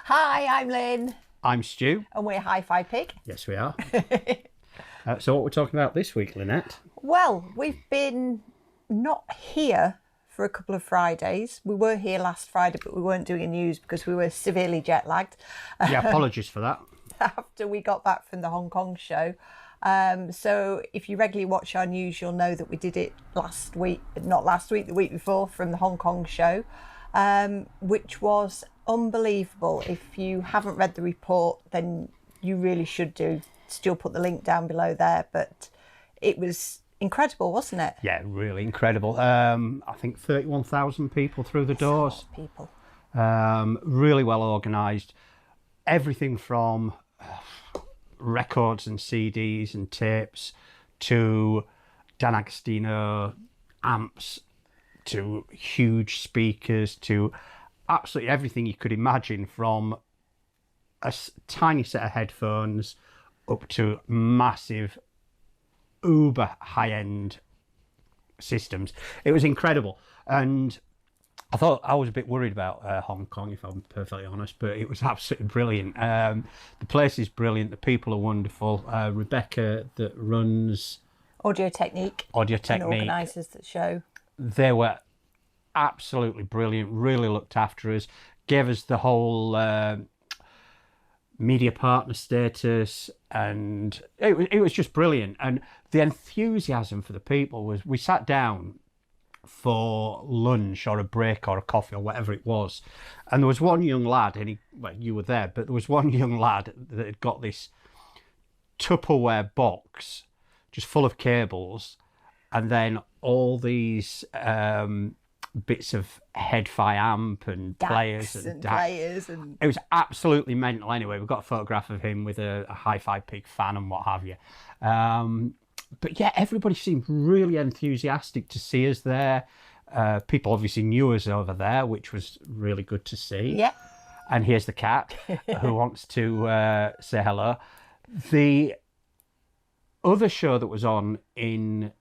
Hi, I'm Lin. I'm Stu. And we're HiFi PiG. Yes, we are. So what we're talking about this week, Lynette? Well, we've been not here for a couple of Fridays. We were here last Friday, but we weren't doing a news because we were severely jet lagged. Yeah, apologies for that. After we got back from the Hong Kong show. So if you regularly watch our news, you'll know that we did it last week, not last week, the week before, from the Hong Kong show, which was unbelievable. If you haven't read the report, then you really should do. Still put the link down below there, but it was incredible, wasn't it? Yeah, really incredible. I think 31,000 people through the doors. People. Really well organised. Everything from records and CDs and tapes to Dan Agostino amps to huge speakers to absolutely everything you could imagine, from a tiny set of headphones up to massive uber high-end systems. It was incredible, and I thought I was a bit worried about Hong Kong, if I'm perfectly honest, but it was absolutely brilliant. The place is brilliant. The people are wonderful. Rebecca, that runs Audio Technique and organises the show. They were absolutely brilliant. Really looked after us. Gave us the whole media partner status, and it was just brilliant. And the enthusiasm for the people was, we sat down for lunch or a break or a coffee or whatever it was, and there was one young lad, and you were there, but there was one young lad that had got this Tupperware box just full of cables, and then all these bits of HiFi amp and players and players, and it was absolutely mental. Anyway, we've got a photograph of him with a HiFi PiG fan and what have you. But yeah, everybody seemed really enthusiastic to see us there. People obviously knew us over there, which was really good to see. Yeah. And here's the cat who wants to say hello. The other show that was on in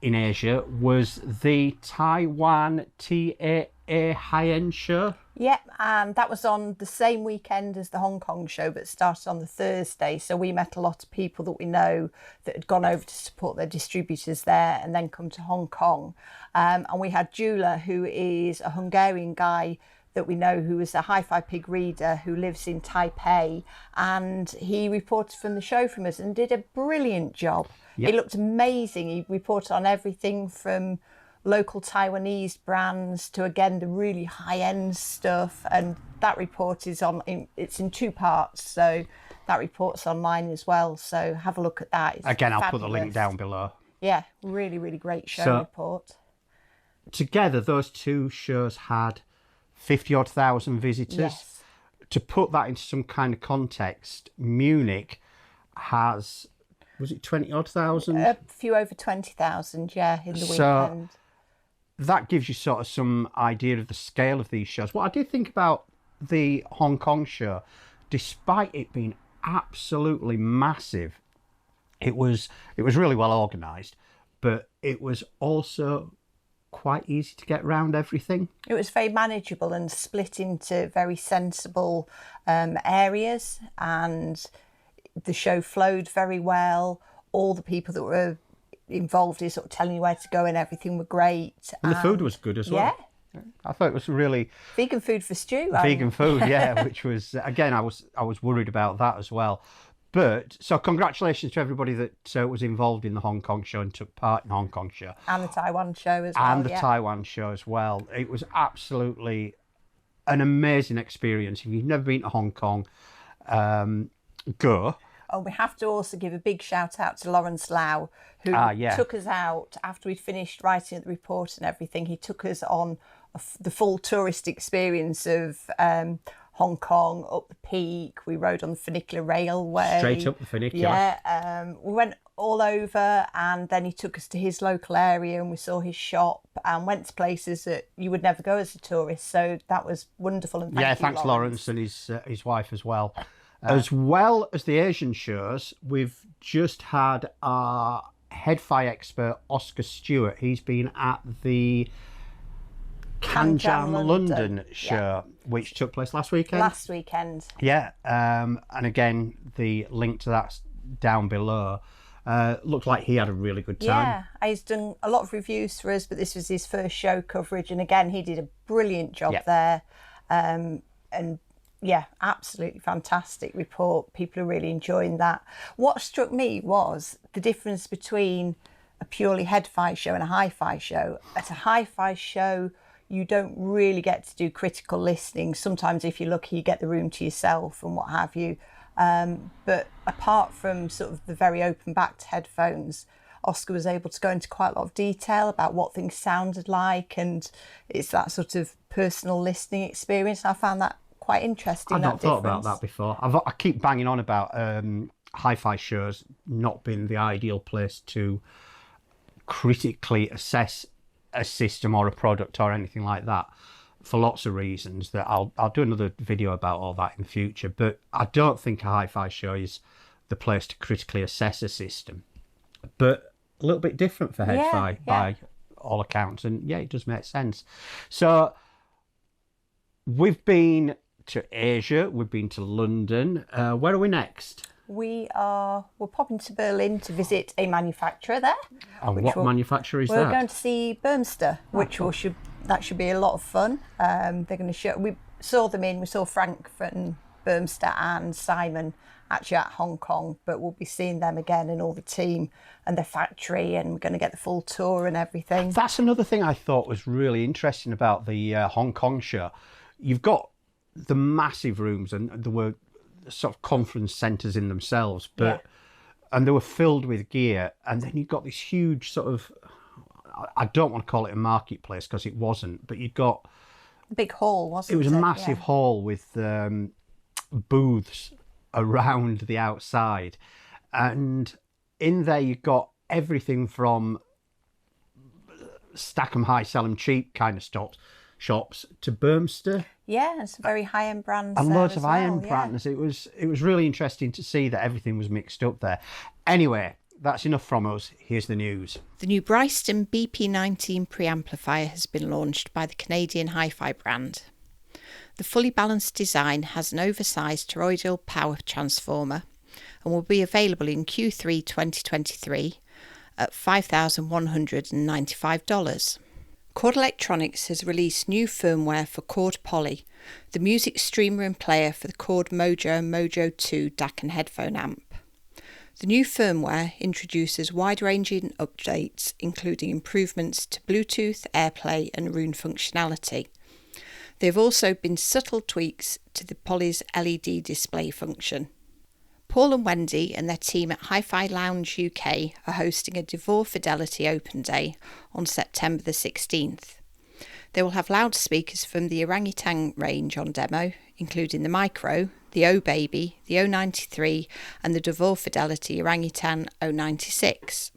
Asia was the Taiwan TAA high-end show. Yeah, and that was on the same weekend as the Hong Kong show, but started on the Thursday. So we met a lot of people that we know that had gone over to support their distributors there and then come to Hong Kong. And we had Jula, who is a Hungarian guy that we know, who is a HiFi PiG reader who lives in Taipei, and he reported from the show from us and did a brilliant job. Yep. It looked amazing. He reported on everything from local Taiwanese brands to, again, the really high-end stuff, and that report is it's in two parts, so that report's online as well, so have a look at that. It's again fabulous. I'll put the link down below. Yeah, really, really great show report. Together those two shows had 50-odd thousand visitors. Yes. To put that into some kind of context, Munich has, was it 20-odd thousand? A few over 20,000, yeah, in the weekend. That gives you sort of some idea of the scale of these shows. What I did think about the Hong Kong show, despite it being absolutely massive, it was really well organised, but it was also quite easy to get around everything. It was very manageable and split into very sensible areas, and the show flowed very well. All the people that were involved in sort of telling you where to go and everything were great. And the food was good as well. Yeah. I thought it was really... Vegan food for Stu. Vegan food, yeah, which was, again, I was worried about that as well. But, so congratulations to everybody that was involved in the Hong Kong show and took part in the Hong Kong show. And the Taiwan show as well. And the Taiwan show as well. It was absolutely an amazing experience. If you've never been to Hong Kong, go. Oh, we have to also give a big shout out to Lawrence Lau, who took us out after we'd finished writing the report and everything. He took us on the full tourist experience of Hong Kong, up the peak. We rode on the funicular railway. Straight up the funicular. Yeah, we went all over, and then he took us to his local area and we saw his shop and went to places that you would never go as a tourist. So that was wonderful. And thanks Lawrence and his wife as well. As well as the Asian shows, we've just had our HiFi expert, Oscar Stewart. He's been at the CanJam London Yeah. show, which took place last weekend. Last weekend. Yeah, and again, the link to that's down below. Looked like he had a really good time. Yeah, he's done a lot of reviews for us, but this was his first show coverage, and again, he did a brilliant job there. And yeah, absolutely fantastic report. People are really enjoying that. What struck me was the difference between a purely HiFi show and a HiFi show. At a HiFi show, you don't really get to do critical listening. Sometimes if you're lucky, you get the room to yourself and what have you. But apart from sort of the very open-backed headphones, Oscar was able to go into quite a lot of detail about what things sounded like, and it's that sort of personal listening experience. I found that quite interesting. I've not thought about that before. I keep banging on about hi-fi shows not being the ideal place to critically assess a system or a product or anything like that, for lots of reasons that I'll do another video about all that in the future. But I don't think a hi-fi show is the place to critically assess a system. But a little bit different for HiFi by all accounts, and yeah, it does make sense. So we've been to Asia, we've been to London. Where are we next? We're popping to Berlin to visit a manufacturer there. And what manufacturer is that? We're going to see Bermster, which that should be a lot of fun. They're going to show. We saw Frank from Bermster and Simon actually at Hong Kong, but we'll be seeing them again and all the team and their factory, and we're going to get the full tour and everything. That's another thing I thought was really interesting about the Hong Kong show. You've got the massive rooms, and there were sort of conference centres in themselves, but and they were filled with gear, and then you've got this huge sort of, I don't want to call it a marketplace because it wasn't, but you'd got a big hall, wasn't it? It was a massive hall with booths around the outside, and in there you got everything from stack 'em high, sell 'em cheap kind of shops to Bermster. Yeah, and some very high-end brands. And loads of high-end brands. It was really interesting to see that everything was mixed up there. Anyway, that's enough from us. Here's the news. The new Bryston BP19 preamplifier has been launched by the Canadian HiFi brand. The fully balanced design has an oversized toroidal power transformer and will be available in Q3 2023 at $5,195. Chord Electronics has released new firmware for Chord Poly, the music streamer and player for the Chord Mojo and Mojo 2 DAC and headphone amp. The new firmware introduces wide-ranging updates, including improvements to Bluetooth, AirPlay and Roon functionality. There have also been subtle tweaks to the Poly's LED display function. Paul and Wendy and their team at HiFi Lounge UK are hosting a DeVore Fidelity Open Day on September the 16th. They will have loudspeakers from the Orangutan range on demo, including the Micro, the O-Baby, the O93 and the DeVore Fidelity Orangutan O96.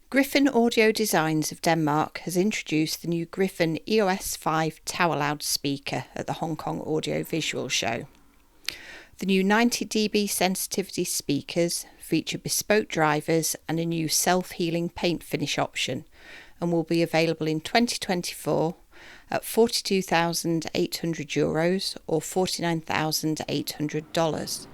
Griffin Audio Designs of Denmark has introduced the new Griffin EOS 5 tower loudspeaker at the Hong Kong Audio Visual Show. The new 90 dB sensitivity speakers feature bespoke drivers and a new self-healing paint finish option, and will be available in 2024 at €42,800 or $49,800.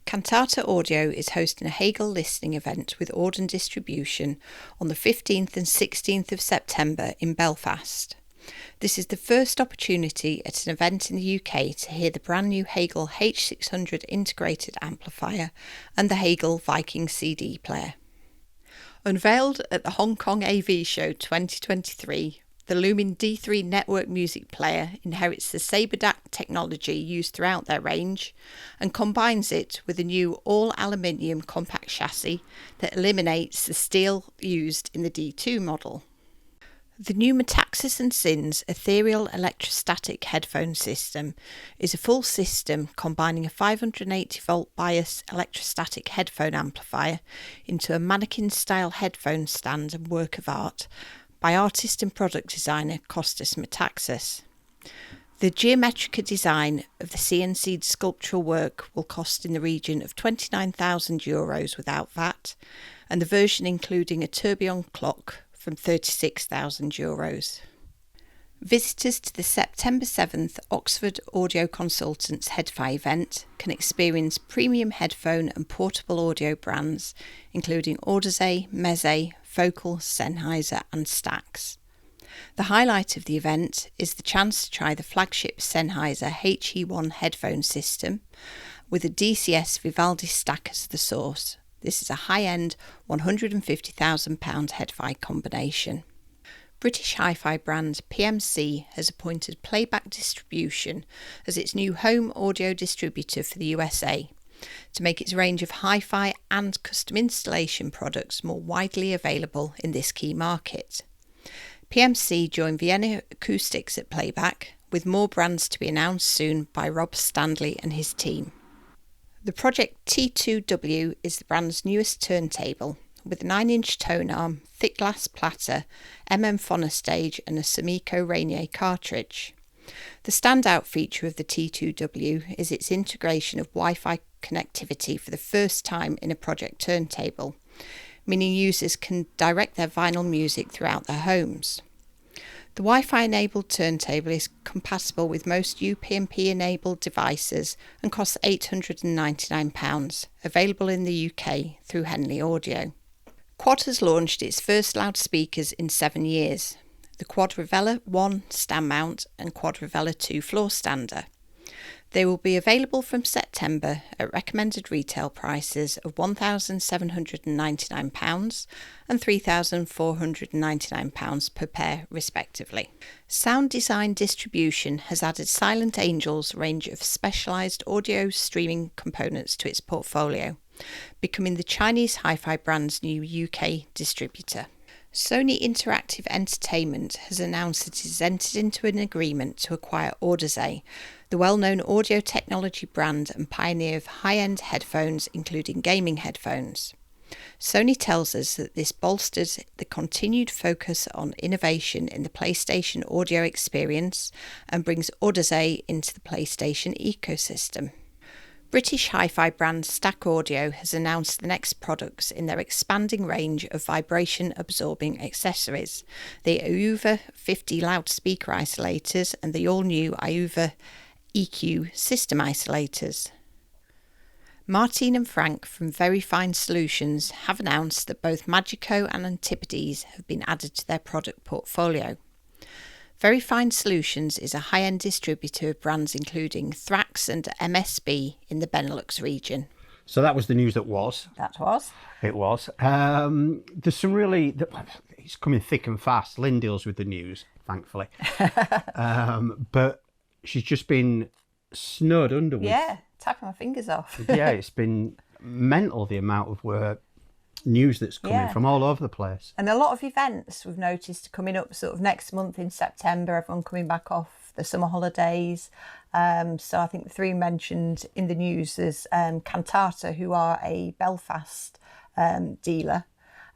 Cantata Audio is hosting a Hegel listening event with Auden Distribution on the 15th and 16th of September in Belfast. This is the first opportunity at an event in the UK to hear the brand new Hegel H600 integrated amplifier and the Hegel Viking CD player. Unveiled at the Hong Kong AV Show 2023, the Lumin D3 network music player inherits the SaberDAC technology used throughout their range and combines it with a new all-aluminium compact chassis that eliminates the steel used in the D2 model. The new Mtaxas and Sins ethereal electrostatic headphone system is a full system combining a 580-volt bias electrostatic headphone amplifier into a mannequin-style headphone stand and work of art by artist and product designer Costas Mtaxas. The Geometrica design of the CNC'd sculptural work will cost in the region of €29,000 without VAT, and the version including a tourbillon clock from €36,000. Visitors to the September 7th Oxford Audio Consultants HiFi event can experience premium headphone and portable audio brands, including Audize, Meze, Focal, Sennheiser and Stax. The highlight of the event is the chance to try the flagship Sennheiser HE1 headphone system with a DCS Vivaldi stack as the source. This is a high-end £150,000 HiFi combination. British hi-fi brand PMC has appointed Playback Distribution as its new home audio distributor for the USA to make its range of hi-fi and custom installation products more widely available in this key market. PMC joined Vienna Acoustics at Playback, with more brands to be announced soon by Rob Standley and his team. The Project T2W is the brand's newest turntable, with a 9-inch tone arm, thick glass platter, phonostage and a Sumiko Rainier cartridge. The standout feature of the T2W is its integration of Wi-Fi connectivity for the first time in a Project turntable, meaning users can direct their vinyl music throughout their homes. The Wi-Fi enabled turntable is compatible with most UPnP enabled devices and costs £899, available in the UK through Henley Audio. Quad has launched its first loudspeakers in 7 years, the Quad Revela 1 stand mount and Quad Revela 2 floor stander. They will be available from September at recommended retail prices of £1,799 and £3,499 per pair respectively. Sound Design Distribution has added Silent Angel's range of specialised audio streaming components to its portfolio, becoming the Chinese hi-fi brand's new UK distributor. Sony Interactive Entertainment has announced that it has entered into an agreement to acquire Audize, the well-known audio technology brand and pioneer of high-end headphones, including gaming headphones. Sony tells us that this bolsters the continued focus on innovation in the PlayStation audio experience and brings Audize into the PlayStation ecosystem. British hi-fi brand Stack Audio has announced the next products in their expanding range of vibration-absorbing accessories, the Iuva 50 loudspeaker isolators and the all-new Iuva EQ system isolators. Martin and Frank from Very Fine Solutions have announced that both Magico and Antipodes have been added to their product portfolio. Very Fine Solutions is a high-end distributor of brands including Thrax and MSB in the Benelux region. So that was the news that was. That was. It was. There's some really... It's coming thick and fast. Lynn deals with the news, thankfully. But she's just been snowed under with... Yeah, tapping my fingers off. Yeah, it's been mental, the amount of work. News that's coming from all over the place. And a lot of events we've noticed coming up sort of next month in September, everyone coming back off the summer holidays. So I think the three mentioned in the news is Cantata, who are a Belfast dealer,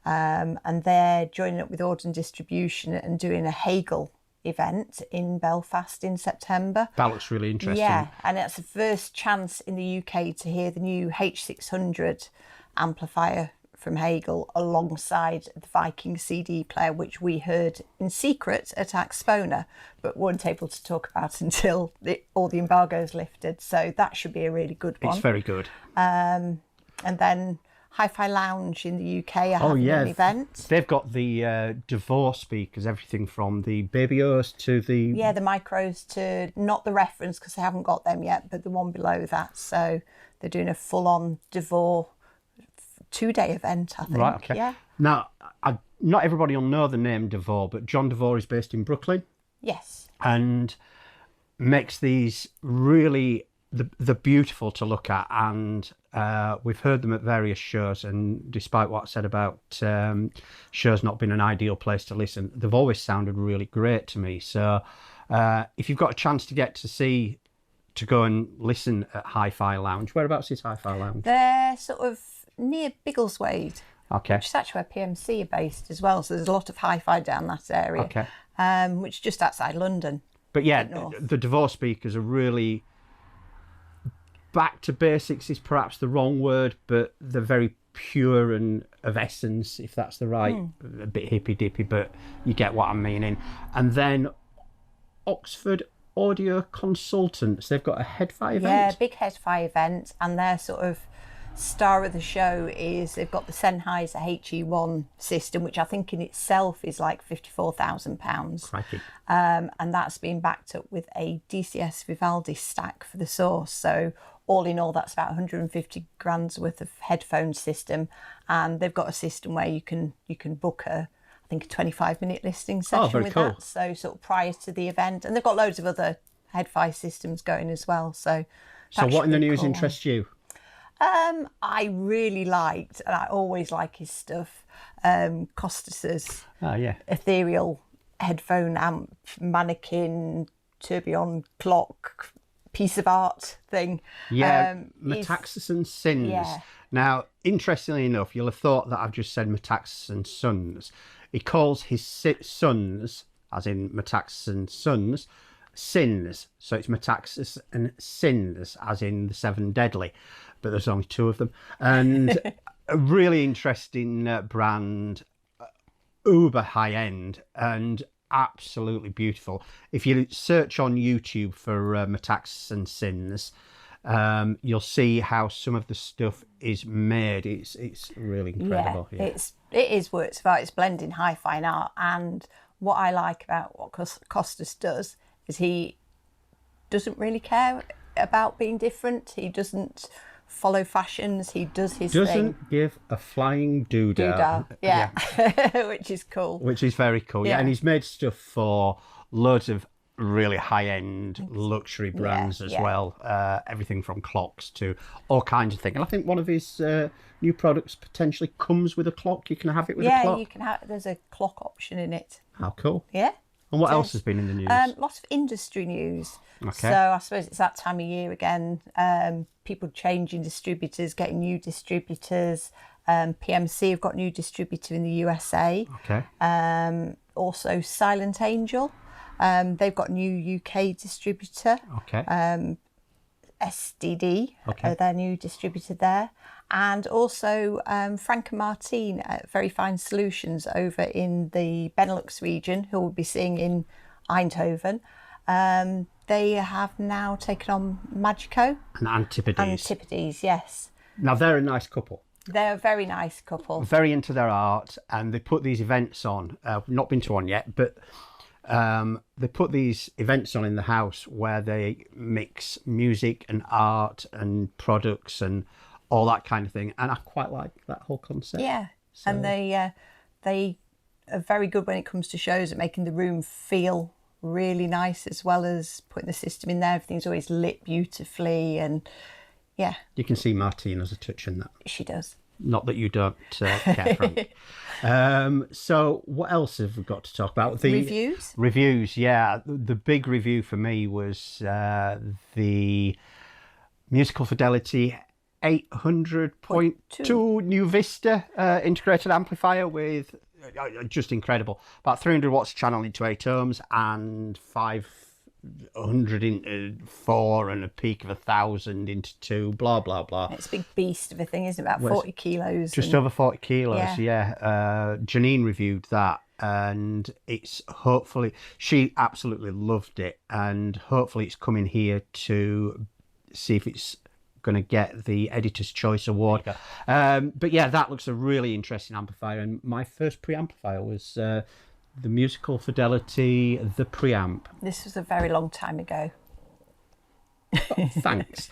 and they're joining up with Auden Distribution and doing a Hegel event in Belfast in September. That looks really interesting. Yeah, and it's the first chance in the UK to hear the new H600 amplifier from Hegel alongside the Viking CD player, which we heard in secret at Axpona, but weren't able to talk about until all the embargoes lifted. So that should be a really good one. It's very good. And then HiFi Lounge in the UK are having an event. They've got the DeVore speakers, everything from the Baby O's to the... Yeah, the micros to, not the reference because they haven't got them yet, but the one below that. So they're doing a full-on DeVore 2-day event, I think. Right, okay. Yeah. Now, not everybody will know the name DeVore, but John DeVore is based in Brooklyn. Yes. And makes these really, they're beautiful to look at. And we've heard them at various shows. And despite what I said about shows not being an ideal place to listen, they've always sounded really great to me. So if you've got a chance to get to go and listen at HiFi Lounge, whereabouts is HiFi Lounge? They're sort of near Biggleswade, okay, which is actually where PMC are based as well. So there's a lot of hi-fi down that area, okay, which is just outside London. But yeah, the DeVore speakers are really back to basics is perhaps the wrong word, but they're very pure and of essence, if that's the right, a bit hippy dippy, but you get what I'm meaning. And then Oxford Audio Consultants. They've got a HiFi event. Yeah, big HiFi event, and their sort of star of the show is they've got the Sennheiser HE1 system, which I think in itself is like £54,000. Crikey. And that's been backed up with a DCS Vivaldi stack for the source. So all in all, that's about 150 grand's worth of headphone system, and they've got a system where you can book a 25-minute listening session with that. So sort of prior to the event, and they've got loads of other HiFi systems going as well. So what in the news interests you? I really liked, and I always like his stuff, Costas's ethereal headphone amp, mannequin, tourbillon clock, piece of art thing. Yeah, Mtaxas and Sins. Yeah. Now, interestingly enough, you'll have thought that I've just said Mtaxas and Sons. He calls his sons, as in Mtaxas and Sons, Sins. So it's Mtaxas and Sins, as in the Seven Deadly. But there's only two of them. And a really interesting brand, uber high end and absolutely beautiful. If you search on YouTube for Mtaxas and Sins, you'll see how some of the stuff is made. It's really incredible. Yeah, it is works of art. It's blending hi-fi and art. And what I like about what Costas does is he doesn't really care about being different. He doesn't follow fashions. He does his thing. Doesn't give a flying doodah. Yeah. Which is cool. Which is very cool. Yeah, and he's made stuff for loads of really high-end luxury brands as well. Everything from clocks to all kinds of things. And I think one of his new products potentially comes with a clock. You can have it with a clock. Yeah, you can have. There's a clock option in it. How cool. Yeah. And what else has been in the news? Lots of industry news. Okay. So I suppose it's that time of year again. People changing distributors, getting new distributors. PMC have got new distributor in the USA. Okay. Also Silent Angel. They've got new UK distributor. Okay. SDD, their new distributor there. And also Frank and Martin at Very Fine Solutions over in the Benelux region, who will be seeing in Eindhoven. They have now taken on Magico. And Antipodes. Antipodes, yes. Now, they're a nice couple. They're a very nice couple. Very into their art, and they put these events on. Not been to one yet, but they put these events on in the house where they mix music and art and products and all that kind of thing. And I quite like that whole concept. Yeah, so. And they are very good when it comes to shows at making the room feel really nice, as well as putting the system in there. Everything's always lit beautifully, and yeah. You can see Martina's a touch in that. She does. Not that you don't care, Frank. So what else have we got to talk about? The reviews? Reviews, yeah. The big review for me was the Musical Fidelity 800.2 New Vista integrated amplifier with just incredible. About 300 watts channel into 8 ohms and 500 into 4 and a peak of 1,000 into 2, blah, blah, blah. It's a big beast of a thing, isn't it? About 40 kilos. Just over 40 kilos, yeah. Janine reviewed that, and it's hopefully, she absolutely loved it, and hopefully it's coming here to see if it's going to get the Editor's Choice Award. But yeah, that looks a really interesting amplifier, and my first preamplifier was the Musical Fidelity, the preamp. This was a very long time ago. Oh, thanks.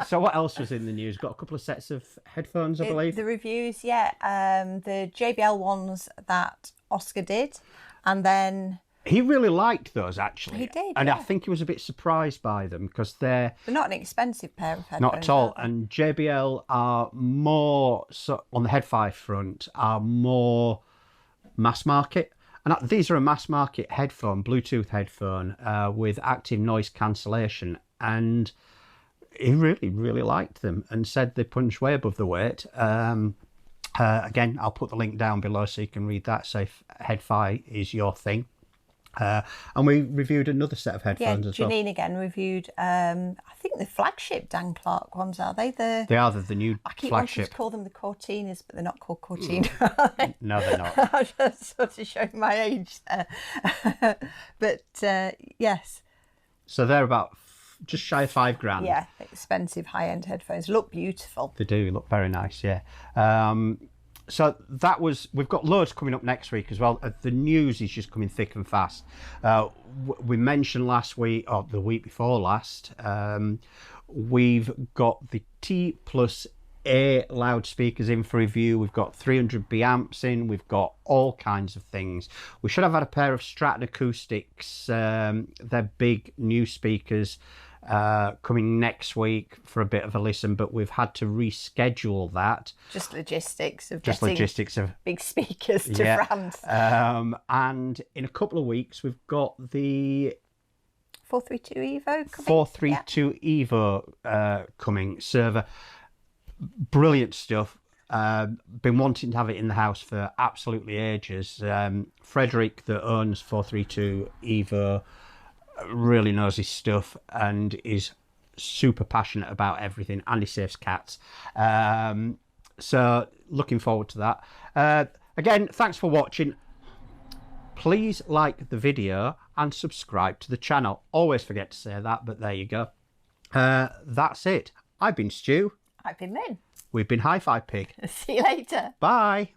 So what else was in the news? Got a couple of sets of headphones, I believe. The reviews, yeah. The JBL ones that Oscar did, and then... He really liked those, actually. He did, and yeah. I think he was a bit surprised by them because they're not an expensive pair of headphones. Not at all. And JBL are more, so on the HiFi front, are more mass market. And these are a mass market headphone, Bluetooth headphone, with active noise cancellation. And he really, really liked them and said they punch way above the weight. Again, I'll put the link down below so you can read that. So if HiFi is your thing. And we reviewed another set of headphones as well. Janine again reviewed, I think the flagship Dan Clark ones, are they? They are the new I keep flagship. wanting to call them the Cortinas, but they're not called Cortina, are they? No, they're not. I'm just sort of showing my age there. But yes. So they're about just shy of £5,000. Yeah, expensive high-end headphones. Look beautiful. They do look very nice, yeah. So that was, we've got loads coming up next week as well. The news is just coming thick and fast. We mentioned last week, or the week before last, we've got the T+A loudspeakers in for review. We've got 300B amps in. We've got all kinds of things. We should have had a pair of Stratton Acoustics. They're big new speakers coming next week for a bit of a listen, but we've had to reschedule that. Just logistics of big speakers to France. And in a couple of weeks, we've got the 432 Evo coming. 432 Evo coming server. Brilliant stuff. Been wanting to have it in the house for absolutely ages. Frederick, that owns 432 Evo, really knows his stuff and is super passionate about everything, and he saves cats. So looking forward to that. Again, thanks for watching. Please like the video and subscribe to the channel. Always forget to say that, but there you go. That's it. I've been Stu. I've been Lin. We've been HiFi PiG. See you later. Bye.